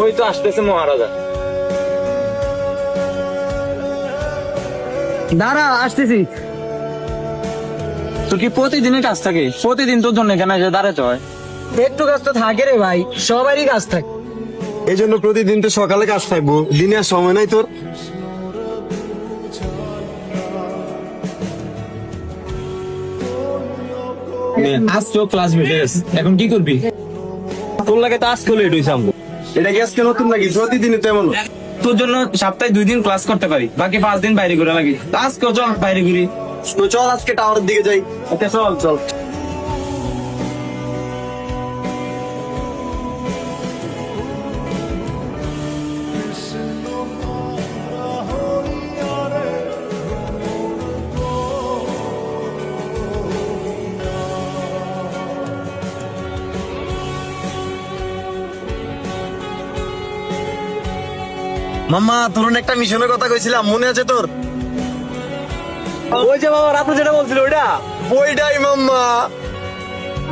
ওই তো আসতেছে মহারাজা। দাঁড়া, আসতেছি। তোর কি প্রতিদিনের কাজ থাকে? প্রতিদিন তোর জন্য এখানে এসে দাঁড়াতে হয়? একটু কাজ তো থাকে রে ভাই, সবারই কাজ থাকে। এই জন্য প্রতিদিন তো সকালে কাজ থাকবো, দিনে আর সময় নাই তোর। আজ তো ক্লাস মিটে গেছে, এখন কি করবি? তোর লাগে তো আজকে লেট হয়েছে আমগো। এটা কি আজকে নতুন নাকি? প্রতিদিনই তো এমন। তোর জন্য সপ্তাহে 2 দিন ক্লাস করতে পারি, বাকি 5 দিন বাইরে ঘুরে লাগে। আজকেও চল বাইরে ঘুরি। তো চল আজকে টাওয়ারের দিকে যাই। ওকে চল চল। মাম্মা, তোর না একটা মিশনের কথা কইছিলাম, মনে আছে তোর? ওই যে বাবা রাতে যেটা বলছিল ওইটা। ওইটাই মাম্মা।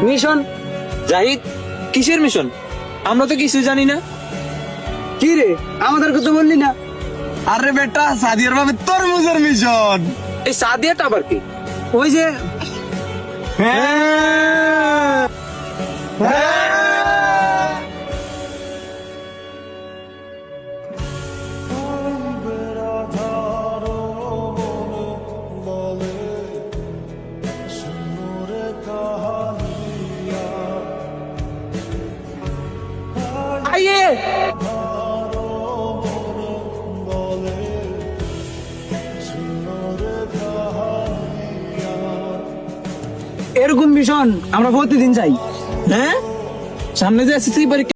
মিশন? জাহিদ, কিসের মিশন? আমরা তো কিছু জানি না। কি রে, আমাদের কথা বললি না? আরে বেটা, সাদিয়ার ভাবে তরমুজের মিশন। এই সাদিয়াটা আবার কি? ওই যে আইয়ে এরকম মিশন আমরা প্রতিদিন চাই। হ্যাঁ, সামনে যে এসএসসি পরীক্ষা